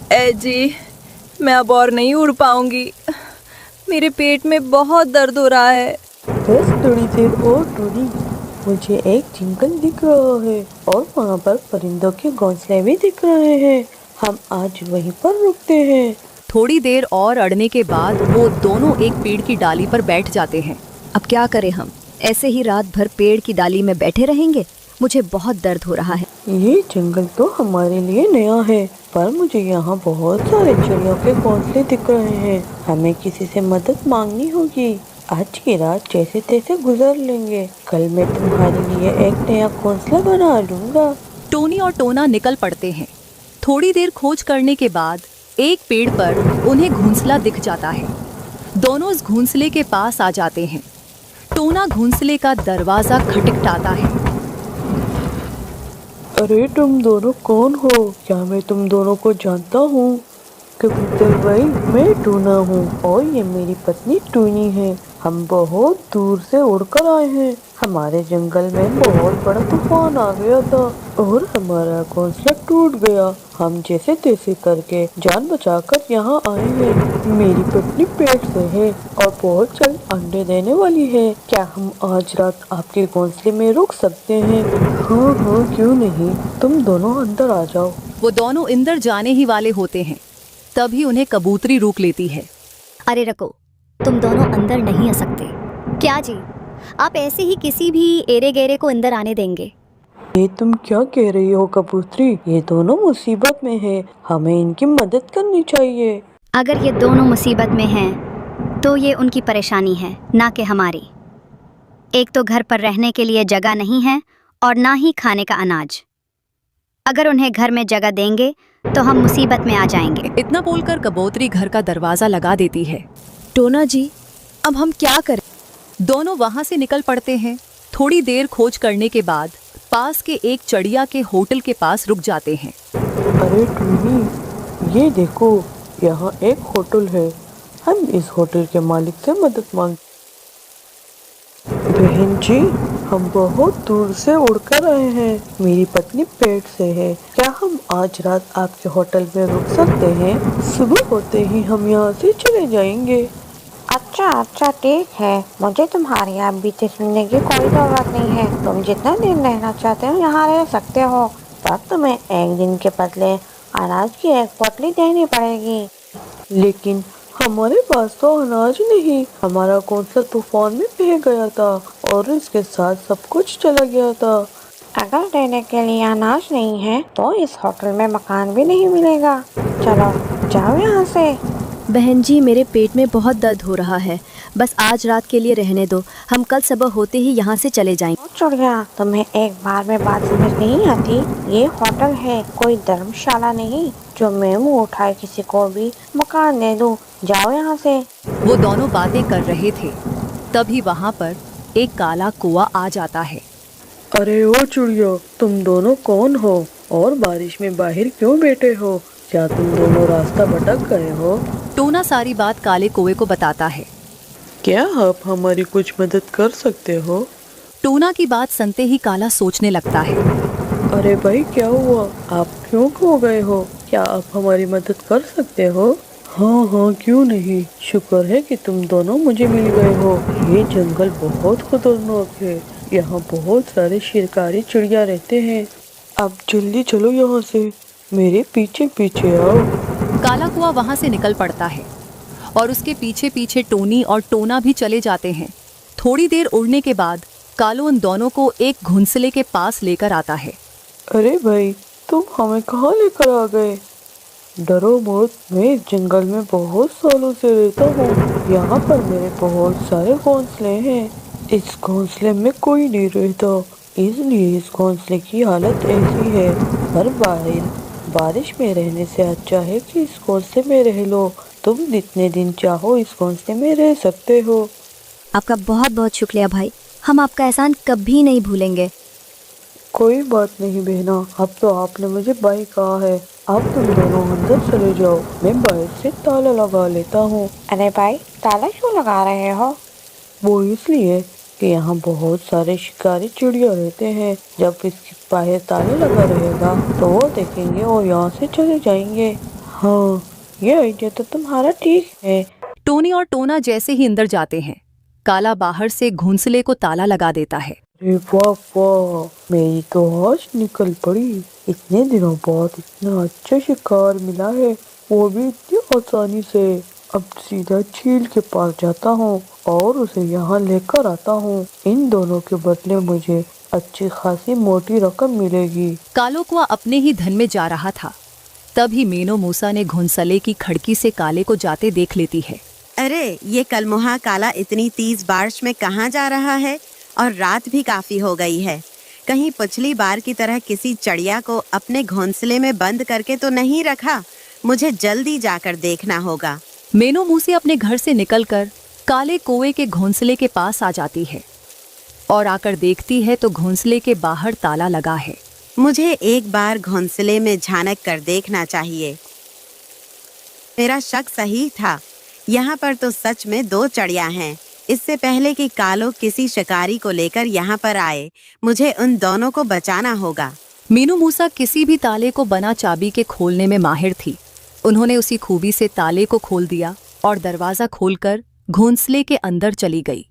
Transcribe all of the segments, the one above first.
ए जी, मैं अब और नहीं उड़ पाऊंगी। मेरे पेट में बहुत दर्द हो रहा है। बस थोड़ी देर और टूरी। मुझे एक जंगल दिख रहा है और वहाँ पर परिंदों के घोंसले भी दिख रहे हैं। हम आज वहीं पर रुकते हैं। थोड़ी देर और अड़ने के बाद वो दोनों एक पेड़ की डाली पर बैठ जाते हैं। अब क्या करें हम? ऐसे ही रात भर पेड़ की डाली में बैठे रहेंगे? मुझे बहुत दर्द हो रहा है। ये जंगल तो हमारे लिए नया है, पर मुझे यहाँ बहुत सारे चिड़ियों के घोंसले दिख रहे हैं। हमें किसी से मदद मांगनी होगी। आज की रात जैसे तैसे गुजार लेंगे। कल मैं तुम्हारे लिए एक नया घोंसला बना लूंगा। टोनी और टोना निकल पड़ते हैं। थोड़ी देर खोज करने के बाद एक पेड़ पर उन्हें घोंसला दिख जाता है। दोनों उस घोंसले के पास आ जाते हैं। टोना घोंसले का दरवाजा खटखटाता है। अरे तुम दोनों कौन हो? क्या मैं तुम दोनों को जानता हूँ? कबूतर भाई, मैं टूना हूँ और ये मेरी पत्नी टूनी है। हम बहुत दूर से उड़कर आए हैं। हमारे जंगल में बहुत बड़ा तूफान आ गया था और हमारा घोंसला टूट गया। हम जैसे तैसे करके जान बचाकर यहाँ आए हैं। मेरी पत्नी पेट से है और बहुत जल्द अंडे देने वाली है। क्या हम आज रात आपके घोंसले में रुक सकते हैं? हाँ हाँ, क्यों नहीं। तुम दोनों अंदर आ जाओ। वो दोनों अंदर जाने ही वाले होते हैं, तभी उन्हें कबूतरी रोक लेती है। अरे रको, तुम दोनों अंदर नहीं आ सकते। क्या जी, आप ऐसे ही किसी भी एरे गहरे को अंदर आने देंगे? ये तुम क्या कह रही हो कबूतरी? ये दोनों मुसीबत में हैं। हमें इनकी मदद करनी चाहिए। अगर ये दोनों मुसीबत में हैं, तो ये उनकी परेशानी है, ना कि हमारी। एक तो घर पर रहने के लिए जगह नहीं है और ना ही खाने का अनाज। अगर उन्हें घर में जगह देंगे तो हम मुसीबत में आ जाएंगे। इतना बोलकर कबूतरी घर का दरवाजा लगा देती है। टोना जी, अब हम क्या करें? दोनों वहां से निकल पड़ते हैं। थोड़ी देर खोज करने के बाद पास के एक चड़िया के होटल के पास रुक जाते हैं। अरे टूनी, ये देखो, यहाँ एक होटल है। हम इस होटल के मालिक से मदद मांग। बहन जी, हम बहुत दूर से उड़कर आए हैं। मेरी पत्नी पेट से है। क्या हम आज रात आपके होटल में रुक सकते हैं? सुबह होते ही हम यहाँ से चले जाएंगे। अच्छा अच्छा, ठीक है। मुझे तुम्हारी यहाँ बीते सुनने की कोई जरूरत नहीं है। तुम जितना दिन रहना चाहते हो यहाँ रह सकते हो, पर तुम्हें एक दिन के बदले अनाज की एक पोटली देनी पड़ेगी। लेकिन हमारे पास तो अनाज नहीं। हमारा घोंसला तूफान में बह गया था और इसके साथ सब कुछ चला गया था। अगर देने के लिए अनाज नहीं है तो इस होटल में मकान भी नहीं मिलेगा। चलो जाओ यहाँ से। बहन जी, मेरे पेट में बहुत दर्द हो रहा है। बस आज रात के लिए रहने दो। हम कल सुबह होते ही यहाँ से चले जाएंगे। चिड़िया, तुम्हें एक बार में बात समझ नहीं आती? ये होटल है, कोई धर्मशाला नहीं जो मैं मुँह उठाए किसी को भी मकान दे दूँ। जाओ यहाँ से। वो दोनों बातें कर रहे थे, तभी वहां पर एक काला कौवा आ जाता है। अरे ओ चिड़िया, तुम दोनों कौन हो और बारिश में बाहर क्यों बैठे हो? क्या तुम दोनों रास्ता भटक गए हो? टोना सारी बात काले कौवे को बताता है। क्या आप हमारी कुछ मदद कर सकते हो? टोना की बात सुनते ही काला सोचने लगता है। अरे भाई, क्या हुआ? आप क्यों खो गए हो? क्या आप हमारी मदद कर सकते हो? हाँ हाँ, क्यों नहीं। शुक्र है कि तुम दोनों मुझे मिल गए हो। ये जंगल बहुत खतरनाक है। यहाँ बहुत सारे शिकारी चिड़िया रहते हैं। अब जल्दी चलो यहाँ से। मेरे पीछे पीछे आओ। काला कौवा वहां से निकल पड़ता है और उसके पीछे पीछे टोनी और टोना भी चले जाते हैं। थोड़ी देर उड़ने के बाद कालू उन दोनों को एक घोंसले के पास लेकर आता है। अरे भाई, तुम हमें कहाँ लेकर आ गए? डरो मत, मैं इस जंगल में बहुत सालों से रहता हूँ। यहाँ पर मेरे बहुत सारे घोंसले हैं। इस घोंसले में कोई नहीं रहता, इसलिए इस घोंसले की हालत ऐसी है। हर बारिश में रहने से अच्छा है कि इस घोंसले में रह लो। तुम जितने दिन चाहो इस घोंसले में रह सकते हो। आपका बहुत बहुत शुक्रिया भाई। हम आपका एहसान कभी नहीं भूलेंगे। कोई बात नहीं बहना, अब तो आपने मुझे बाई कहा है। अब तुम दोनों अंदर चले जाओ, मैं बाहर से ताला लगा लेता हूँ। अरे भाई, ताला क्यों लगा रहे हो? वो इसलिए कि यहाँ बहुत सारे शिकारी चिड़िया रहते हैं। जब इसके बाहर ताले लगा रहेगा तो वो देखेंगे और यहाँ से चले जाएंगे। हाँ, ये आइडिया तो तुम्हारा ठीक है। टोनी और टोना जैसे ही अंदर जाते हैं, काला बाहर से घोंसले को ताला लगा देता है। अरे वाह वाह, मेरी तो होश निकल पड़ी। इतने दिनों बाद इतना अच्छा शिकार मिला है, वो भी इतनी आसानी से। अब सीधा चील के पास जाता हूँ और उसे यहाँ लेकर आता हूँ। इन दोनों के बदले मुझे अच्छी खासी मोटी रकम मिलेगी। कालो कुआ अपने ही धन में जा रहा था, तभी मीनो मूसा ने घोंसले की खिड़की से काले को जाते देख लेती है। अरे ये कलमुहा काला इतनी तेज बारिश में कहाँ जा रहा है? और रात भी काफी हो गई है। कहीं पिछली बार की तरह किसी चिड़िया को अपने घोंसले में बंद करके तो नहीं रखा? मुझे जल्दी जाकर देखना होगा। मीनो मूसी अपने घर से निकलकर काले कौवे के घोंसले के पास आ जाती है और आकर देखती है तो घोंसले के बाहर ताला लगा है। मुझे एक बार घोंसले में झांक कर देखना चाहिए। मेरा शक सही था, यहाँ पर तो सच में 2 चिड़िया हैं। इससे पहले कि कालो किसी शिकारी को लेकर यहाँ पर आए, मुझे उन दोनों को बचाना होगा। मीनू मूसा किसी भी ताले को बिना चाबी के खोलने में माहिर थी। उन्होंने उसी खूबी से ताले को खोल दिया और दरवाजा खोलकर घोंसले के अंदर चली गई।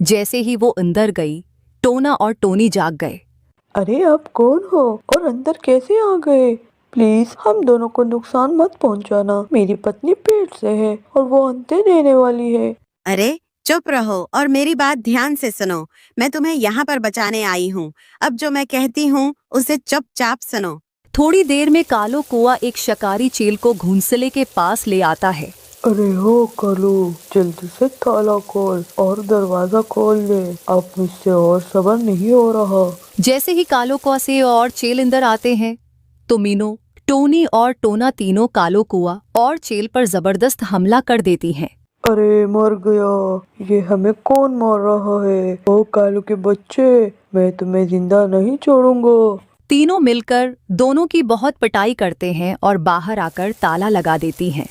जैसे ही वो अंदर गई, टोना और टोनी जाग गए। अरे आप कौन हो और अंदर कैसे आ गए? प्लीज हम दोनों को नुकसान मत पहुंचाना। मेरी पत्नी पेट से है और वो अंडे देने वाली है। अरे चुप रहो और मेरी बात ध्यान से सुनो। मैं तुम्हें यहाँ पर बचाने आई हूँ। अब जो मैं कहती हूँ उसे चुपचाप सुनो। थोड़ी देर में कालो कुआ एक शिकारी चील को घोंसले के पास ले आता है। अरे हो कालू, जल्दी से ताला खोल और दरवाजा खोल ले। अब मुझसे और सब्र नहीं हो रहा। जैसे ही कालो कुआ से और चेल अंदर आते हैं तो मीनो, टोनी और टोना तीनों कालो कुआ और चेल पर जबरदस्त हमला कर देती हैं। अरे मर गया, ये हमें कौन मार रहा है? ओ कालू के बच्चे, मैं तुम्हें जिंदा नहीं छोड़ूंगा। तीनों मिलकर दोनों की बहुत पिटाई करते हैं और बाहर आकर ताला लगा देती हैं।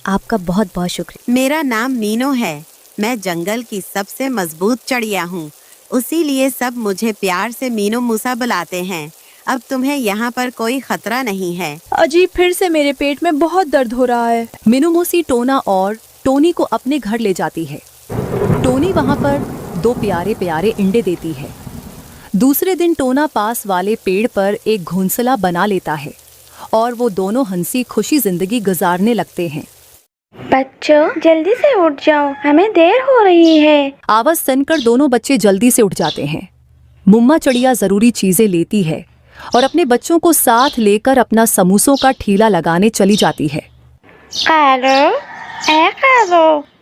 आपका बहुत बहुत शुक्रिया। मेरा नाम मीनो है। मैं जंगल की सबसे मजबूत चिड़िया हूँ, उसीलिए सब मुझे प्यार से मीनो मूसा बुलाते हैं। अब तुम्हें यहाँ पर कोई खतरा नहीं है। अजी, फिर से मेरे पेट में बहुत दर्द हो रहा है। मीनू मूसी टोना और टोनी को अपने घर ले जाती है। टोनी वहाँ पर 2 प्यारे प्यारे अंडे देती है। दूसरे दिन टोना पास वाले पेड़ पर एक घोंसला बना लेता है और वो दोनों हंसी खुशी जिंदगी गुजारने लगते हैं। बच्चों जल्दी से उठ जाओ, हमें देर हो रही है। आवाज सुनकर दोनों बच्चे जल्दी से उठ जाते हैं। मुम्मा चिड़िया जरूरी चीजें लेती है और अपने बच्चों को साथ लेकर अपना समूसों का ठीला लगाने चली जाती है। कारो,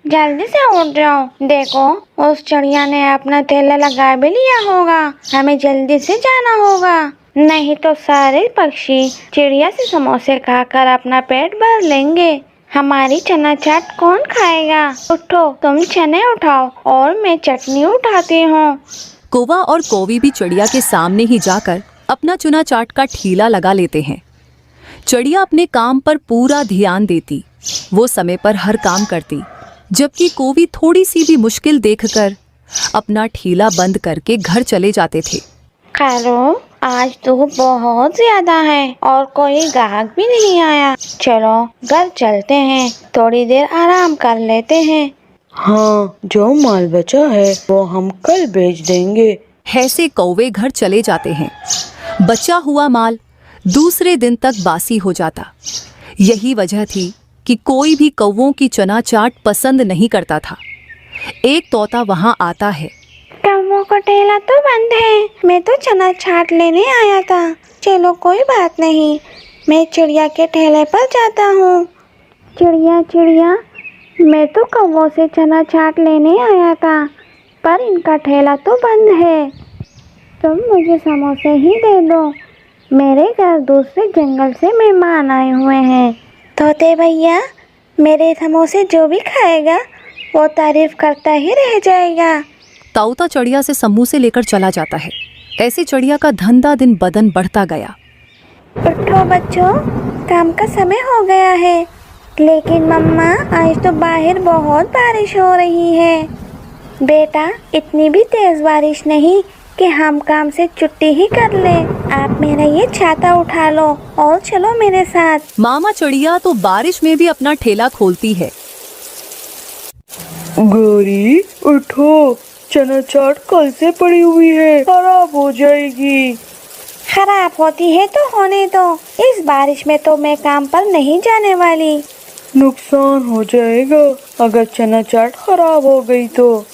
जल्दी से उठ जाओ। देखो, उस चिड़िया ने अपना ठेला लगा भी लिया होगा। हमें जल्दी से जाना होगा, नहीं तो सारे पक्षी चिड़िया से समोसे खाकर अपना पेट भर लेंगे। हमारी चना चाट कौन खाएगा? उठो, तुम चने उठाओ और मैं चटनी उठाती हूँ। कौवा और कौवी भी चिड़िया के सामने ही जाकर अपना चुना चाट का ठीला लगा लेते हैं। चिड़िया अपने काम पर पूरा ध्यान देती, वो समय पर हर काम करती, जबकि कौवी थोड़ी सी भी मुश्किल देखकर अपना ठीला बंद करके घर चले जाते थे। कारो, आज धूप बहुत ज्यादा है और कोई ग्राहक भी नहीं आया। चलो घर चलते हैं, थोड़ी देर आराम कर लेते हैं। हाँ, जो माल बचा है वो हम कल बेच देंगे। ऐसे कौवे घर चले जाते हैं। बचा हुआ माल दूसरे दिन तक बासी हो जाता। यही वजह थी कि कोई भी कौवों की चना चाट पसंद नहीं करता था। एक तोता वहाँ आता है। कौवों का ठेला तो बंद है, मैं तो चना चाट लेने आया था। चलो कोई बात नहीं, मैं चिड़िया के ठेले पर जाता हूँ। चिड़िया चिड़िया, मैं तो कौवों से चना चाट लेने आया था, पर इनका ठेला तो बंद है। तुम मुझे समोसे ही दे दो, मेरे घर दूसरे जंगल से मेहमान आए हुए हैं। तोते भैया, मेरे समोसे जो भी खाएगा वो तारीफ करता ही रह जाएगा। तोता चिड़िया से समोसे लेकर चला जाता है। ऐसे चिड़िया का धंधा दिन बदन बढ़ता गया। उठो बच्चों, काम का समय हो गया है। लेकिन मम्मा, आज तो बाहर बहुत बारिश हो रही है। बेटा, इतनी भी तेज बारिश नहीं, कि हम काम से छुट्टी ही कर लें। आप मेरा ये छाता उठा लो और चलो मेरे साथ। मामा चिड़िया तो बारिश में भी अपना ठेला खोलती है। गौरी उठो, चना चाट कल से पड़ी हुई है, खराब हो जाएगी। खराब होती है तो होने दो, इस बारिश में तो मैं काम पर नहीं जाने वाली। नुकसान हो जाएगा अगर चना चाट खराब हो गई तो।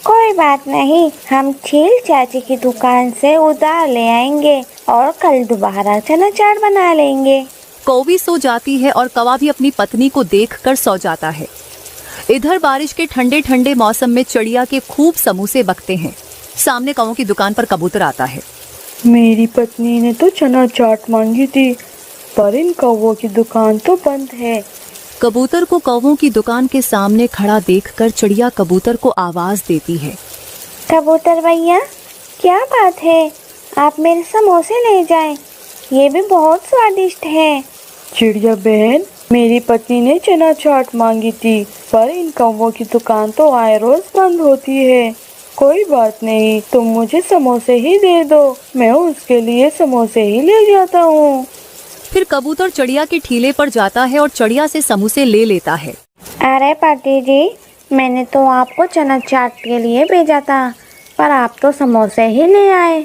कोई बात नहीं, हम छील चाची की दुकान से उधार ले आएंगे और कल दोबारा चना चाट बना लेंगे। कौवी सो जाती है और कौवा भी अपनी पत्नी को देखकर सो जाता है। इधर बारिश के ठंडे ठंडे मौसम में चिड़िया के खूब समोसे बकते हैं। सामने कौवों की दुकान पर कबूतर आता है। मेरी पत्नी ने तो चना चाट मांगी थी, पर इन कौवों की दुकान तो बंद है। कबूतर को कौवों की दुकान के सामने खड़ा देखकर चिड़िया कबूतर को आवाज देती है। कबूतर भैया, क्या बात है, आप मेरे समोसे ले जाएं, ये भी बहुत स्वादिष्ट है। चिड़िया बहन, मेरी पत्नी ने चना चाट मांगी थी, पर इन कौवों की दुकान तो आए रोज बंद होती है। कोई बात नहीं, तुम मुझे समोसे ही दे दो, मैं उसके लिए समोसे ही ले जाता हूँ। फिर कबूतर चिड़िया के ठेले पर जाता है और चिड़िया से समोसे ले लेता है। अरे पाटी जी, मैंने तो आपको चना चाट के लिए भेजा था, पर आप तो समोसे ही ले आए।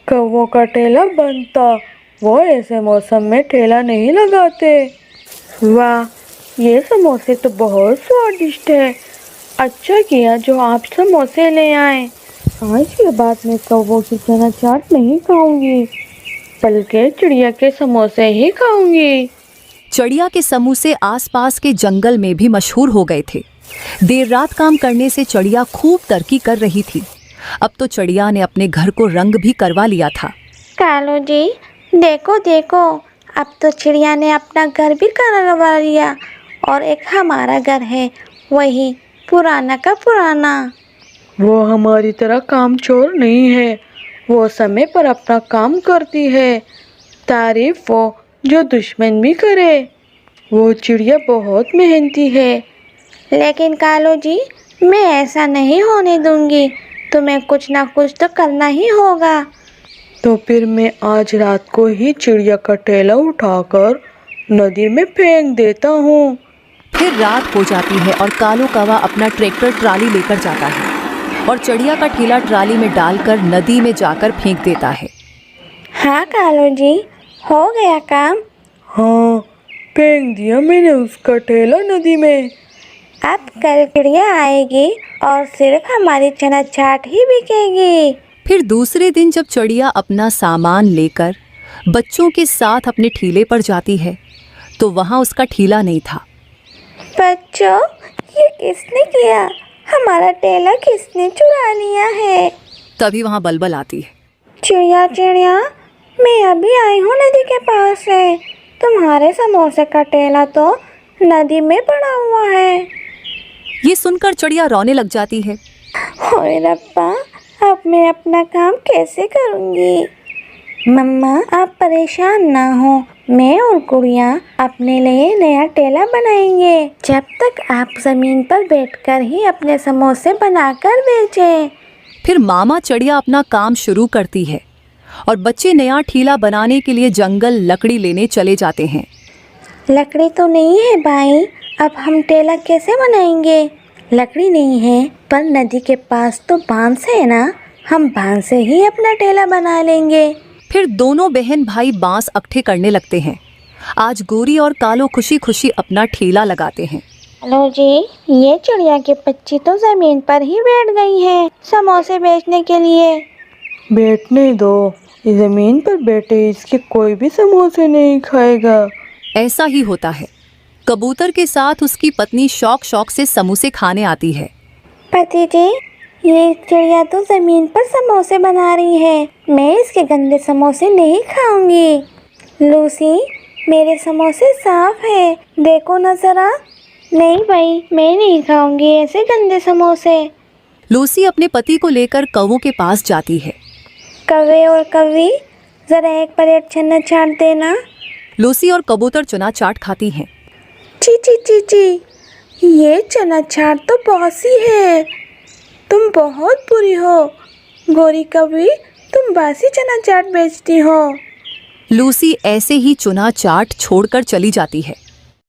कौवों का ठेला बंद था, वो ऐसे मौसम में ठेला नहीं लगाते। वाह, ये समोसे तो बहुत स्वादिष्ट है। अच्छा किया जो आप समोसे ले आए। आज के बाद मैं कौवों की चना चाट नहीं खाऊंगी, बल्कि चिड़िया के समोसे ही खाऊंगी। चिड़िया के समोसे आसपास के जंगल में भी मशहूर हो गए थे। देर रात काम करने से चिड़िया खूब तरक्की कर रही थी। अब तो चिड़िया ने अपने घर को रंग भी करवा लिया था। कालू जी, देखो देखो, अब तो चिड़िया ने अपना घर भी करवा लिया और एक हमारा घर है, वही पुराना का पुराना। वो हमारी तरह कामचोर नहीं है, वो समय पर अपना काम करती है। तारीफ वो जो दुश्मन भी करे। वो चिड़िया बहुत मेहनती है। लेकिन कालू जी, मैं ऐसा नहीं होने दूंगी, तुम्हें कुछ ना कुछ तो करना ही होगा। तो फिर मैं आज रात को ही चिड़िया का ठेला उठाकर नदी में फेंक देता हूँ। फिर रात हो जाती है और कालो कौवा अपना ट्रैक्टर ट्राली लेकर जाता है और चिड़िया का ठेला ट्राली में डालकर नदी में जाकर फेंक देता है। हाँ कालू जी, हो गया काम। हाँ, फेंक दिया मैंने उसका ठेला नदी में। अब कल चिड़िया आएगी और सिर्फ हमारी चना चाट ही बिकेगी। फिर दूसरे दिन जब चिड़िया अपना सामान लेकर बच्चों के साथ अपने ठेले पर जाती है तो वहाँ उसका ठेला नहीं था। बच्चों, ये किसने किया? हमारा ठेला किसने चुरा लिया है? तभी वहाँ बलबल आती है। चिड़िया चिड़िया, मैं अभी आई हूँ नदी के पास से। तुम्हारे समोसे का ठेला तो नदी में पड़ा हुआ है। ये सुनकर चिड़िया रोने लग जाती है। ओए रब्बा, अब मैं अपना काम कैसे करूँगी? मम्मा, आप परेशान ना हो, मैं और गुड़िया अपने लिए नया ठेला बनाएंगे। जब तक आप जमीन पर बैठकर ही अपने समोसे बनाकर बेचें। फिर मामा चिड़िया अपना काम शुरू करती है और बच्चे नया ठेला बनाने के लिए जंगल लकड़ी लेने चले जाते हैं। लकड़ी तो नहीं है भाई, अब हम ठेला कैसे बनाएंगे? लकड़ी नहीं है, पर नदी के पास तो बांस है ना, हम बांस से ही अपना ठेला बना लेंगे। फिर दोनों बहन भाई बांस इकट्ठे करने लगते हैं। आज गोरी और कालो खुशी खुशी अपना ठेला लगाते हैं। हेलो जी, ये चिड़िया के बच्ची तो जमीन पर ही बैठ गई है समोसे बेचने के लिए। बैठने दो, इस जमीन पर बैठे इसके कोई भी समोसे नहीं खाएगा। ऐसा ही होता है। कबूतर के साथ उसकी पत्नी शौक शौक से समोसे खाने आती है। पति जी, ये चिड़िया तो जमीन पर समोसे बना रही है, मैं इसके गंदे समोसे नहीं खाऊंगी। लूसी, मेरे समोसे साफ है, देखो ना जरा। नहीं भाई, मैं नहीं खाऊंगी ऐसे गंदे समोसे। लूसी अपने पति को लेकर कौवों के पास जाती है। कौवे और कौवी, जरा एक प्लेट चना चाट देना। लूसी और कबूतर चना चाट खाती हैं। ची ची ची ची, ये चना चाट तो बॉसी है, तुम बहुत बुरी हो। गोरी कौवी, तुम बासी चना चाट बेचती हो। लूसी ऐसे ही चुना चाट छोड़कर चली जाती है।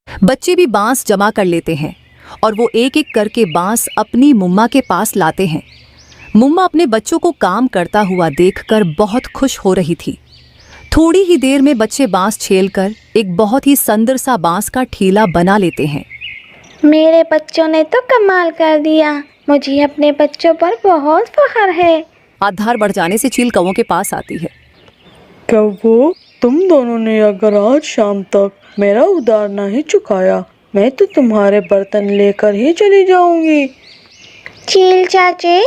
बच्चे भी बांस जमा कर लेते हैं और वो एक एक करके बांस अपनी मुम्मा के पास लाते हैं। मुम्मा अपने बच्चों को काम करता हुआ देखकर बहुत खुश हो रही थी। थोड़ी ही देर में बच्चे बांस छेलकर एक बहुत ही सुंदर सा बांस का ठीला बना लेते हैं। मेरे बच्चों ने तो कमाल कर दिया। मुझे अपने बच्चों पर बहुत फख्र है। आधार बढ़ जाने से चील कौवों के पास आती है। कौवो, तुम दोनों ने अगर आज शाम तक मेरा उधार नहीं चुकाया, मैं तो तुम्हारे बर्तन लेकर ही चली जाऊंगी। चील चाचे,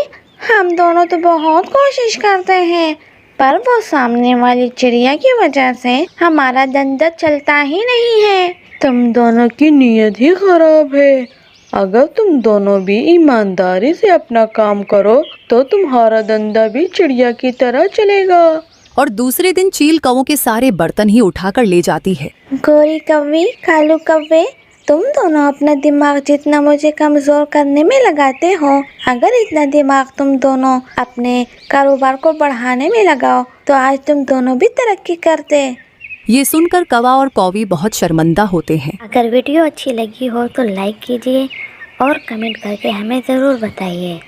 हम दोनों तो बहुत कोशिश करते हैं, पर वो सामने वाली चिड़िया की वजह से हमारा धंधा चलता ही नहीं है। तुम दोनों की नीयत ही खराब है। अगर तुम दोनों भी ईमानदारी से अपना काम करो तो तुम्हारा धंधा भी चिड़िया की तरह चलेगा। और दूसरे दिन चील कौवों के सारे बर्तन ही उठाकर ले जाती है। गोरी कौवी, कालू कौवे, तुम दोनों अपना दिमाग जितना मुझे कमजोर करने में लगाते हो, अगर इतना दिमाग तुम दोनों अपने कारोबार को बढ़ाने में लगाओ तो आज तुम दोनों भी तरक्की करते। ये सुनकर कौवा और कौवी बहुत शर्मिंदा होते हैं। अगर वीडियो अच्छी लगी हो तो लाइक कीजिए और कमेंट करके हमें ज़रूर बताइए।